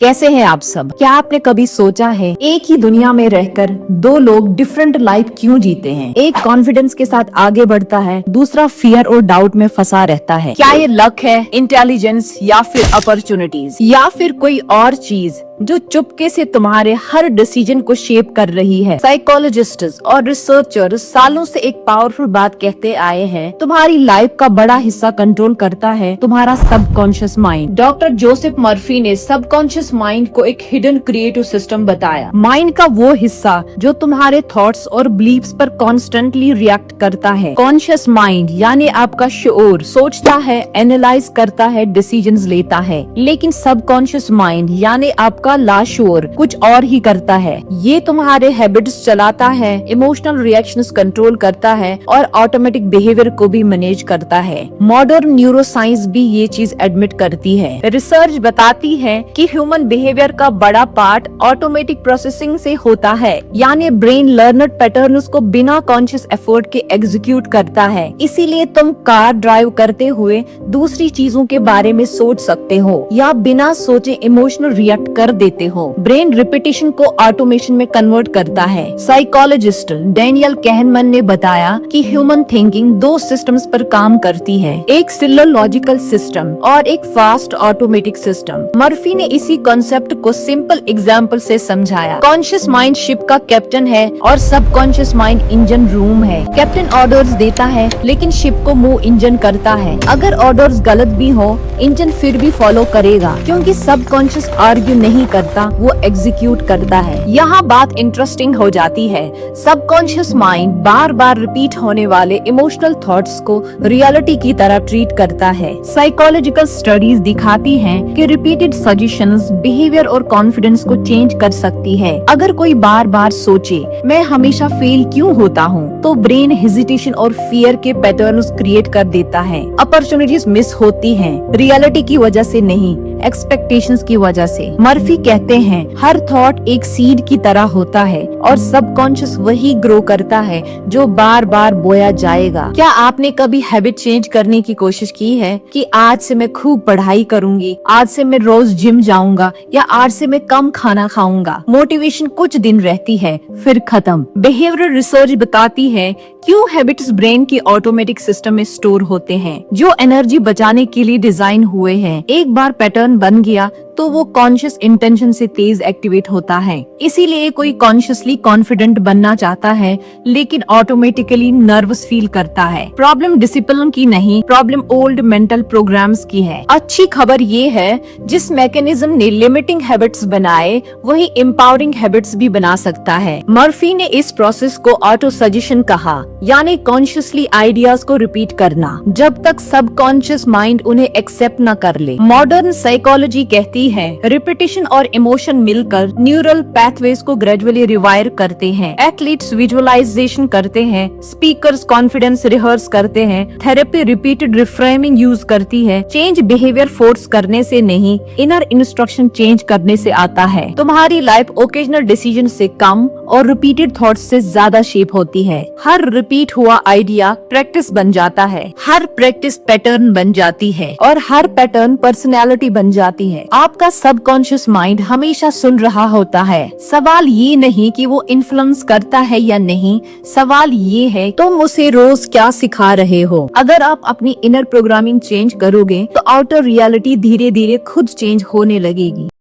कैसे हैं आप सब? क्या आपने कभी सोचा है एक ही दुनिया में रहकर दो लोग डिफरेंट लाइफ क्यों जीते हैं? एक कॉन्फिडेंस के साथ आगे बढ़ता है, दूसरा फियर और डाउट में फंसा रहता है। क्या ये लक है, इंटेलिजेंस या फिर अपॉर्चुनिटीज या फिर कोई और चीज जो चुपके से तुम्हारे हर डिसीजन को शेप कर रही है? साइकोलॉजिस्ट्स और रिसर्चर्स सालों से एक पावरफुल बात कहते आए हैं, तुम्हारी लाइफ का बड़ा हिस्सा कंट्रोल करता है तुम्हारा subconscious mind. Doctor Joseph Murphy ने सबकॉन्शियस माइंड को एक हिडन क्रिएटिव सिस्टम बताया। माइंड का वो हिस्सा जो तुम्हारे थॉट्स और बिलीव्स पर कॉन्स्टेंटली रिएक्ट करता है। कॉन्शियस माइंड यानी आपका शऊर सोचता है, एनालाइज करता है, डिसीजंस लेता है, लेकिन सबकॉन्शियस माइंड यानी आपका लाशूर कुछ और ही करता है। ये तुम्हारे हैबिट्स चलाता है, इमोशनल रिएक्शंस कंट्रोल करता है और ऑटोमेटिक बिहेवियर को भी मैनेज करता है। मॉडर्न न्यूरोसाइंस भी ये चीज एडमिट करती है। रिसर्च बताती है कि ह्यूमन बिहेवियर का बड़ा पार्ट ऑटोमेटिक प्रोसेसिंग से होता है, यानी ब्रेन लर्नड पैटर्न्स को बिना कॉन्शियस एफर्ट के एग्जीक्यूट करता है। इसीलिए तुम कार ड्राइव करते हुए दूसरी चीजों के बारे में सोच सकते हो या बिना सोचे इमोशनल रिएक्ट कर देते हो। ब्रेन रिपीटिशन को ऑटोमेशन में कन्वर्ट करता है। साइकोलॉजिस्ट डैनियल कहनमन ने बताया कि ह्यूमन थिंकिंग दो सिस्टम्स पर काम करती है, एक सिलोलॉजिकल सिस्टम और एक फास्ट ऑटोमेटिक सिस्टम। मर्फी ने इसी कॉन्सेप्ट को सिंपल एग्जाम्पल से समझाया। कॉन्शियस माइंड शिप का कैप्टन है और सबकॉन्शियस माइंड इंजन रूम है। कैप्टन ऑर्डर्स देता है लेकिन शिप को मूव इंजन करता है। अगर ऑर्डर्स गलत भी हो, इंजन फिर भी फॉलो करेगा क्योंकि सबकॉन्शियस आर्ग्यू नहीं करता, वो एग्जीक्यूट करता है। यहाँ बात इंटरेस्टिंग हो जाती है। सबकॉन्शियस माइंड बार बार रिपीट होने वाले इमोशनल थॉट्स को रियलिटी की तरह ट्रीट करता है। साइकोलॉजिकल स्टडीज दिखाती हैं कि रिपीटेड सजेशंस बिहेवियर और कॉन्फिडेंस को चेंज कर सकती है। अगर कोई बार बार सोचे मैं हमेशा फेल क्यों होता हूँ, तो ब्रेन हेजिटेशन और फियर के पैटर्न्स क्रिएट कर देता है। अपॉर्चुनिटीज मिस होती हैं, रियलिटी की वजह से नहीं, एक्सपेक्टेशंस की वजह से। मर्फी कहते हैं हर थॉट एक सीड की तरह होता है और सबकॉन्शियस वही ग्रो करता है जो बार बार बोया जाएगा। क्या आपने कभी हैबिट चेंज करने की कोशिश की है कि आज से मैं खूब पढ़ाई करूंगी, आज से मैं रोज जिम जाऊंगा या आज से मैं कम खाना खाऊंगा? मोटिवेशन कुछ दिन रहती है फिर खत्म। बिहेवियरल रिसर्च बताती है क्यों हैबिट्स ब्रेन की ऑटोमेटिक सिस्टम में स्टोर होते हैं जो एनर्जी बचाने के लिए डिजाइन हुए हैं। एक बार पैटर्न बन गया तो वो कॉन्शियस इंटेंशन से तेज एक्टिवेट होता है। इसीलिए कोई कॉन्शियसली कॉन्फिडेंट बनना चाहता है लेकिन ऑटोमेटिकली नर्वस फील करता है। प्रॉब्लम डिसिप्लिन की नहीं, प्रॉब्लम ओल्ड मेंटल प्रोग्राम्स की है। अच्छी खबर ये है जिस मैकेनिज्म ने लिमिटिंग हैबिट्स बनाए वही एम्पावरिंग हैबिट्स भी बना सकता है। मर्फी ने इस प्रोसेस को ऑटो सजेशन कहा, यानी कॉन्शियसली आइडियाज को रिपीट करना जब तक सबकॉन्शियस माइंड उन्हें एक्सेप्ट न कर ले। मॉडर्न साइकोलॉजी कहती है रिपीटिशन और इमोशन मिलकर न्यूरल पैथवेज को ग्रेजुअली रिवायर करते हैं। एथलीट्स विजुअलाइजेशन करते हैं, स्पीकर्स कॉन्फिडेंस रिहर्स करते हैं, थेरेपी रिपीटेड रिफ्रेमिंग यूज करती है। चेंज बिहेवियर फोर्स करने से नहीं, इनर इंस्ट्रक्शन चेंज करने से आता है। तुम्हारी लाइफ ओकेजनल डिसीजन से कम और रिपीटेड थॉट्स से ज्यादा शेप होती है। हर रिपीट हुआ आइडिया प्रैक्टिस बन जाता है, हर प्रैक्टिस पैटर्न बन जाती है और हर पैटर्न पर्सनैलिटी बन जाती है। आपका सबकॉन्शियस माइंड हमेशा सुन रहा होता है। सवाल ये नहीं कि वो इन्फ्लुएंस करता है या नहीं, सवाल ये है तुम उसे रोज क्या सिखा रहे हो। अगर आप अपनी इनर प्रोग्रामिंग चेंज करोगे तो आउटर रियलिटी धीरे धीरे खुद चेंज होने लगेगी।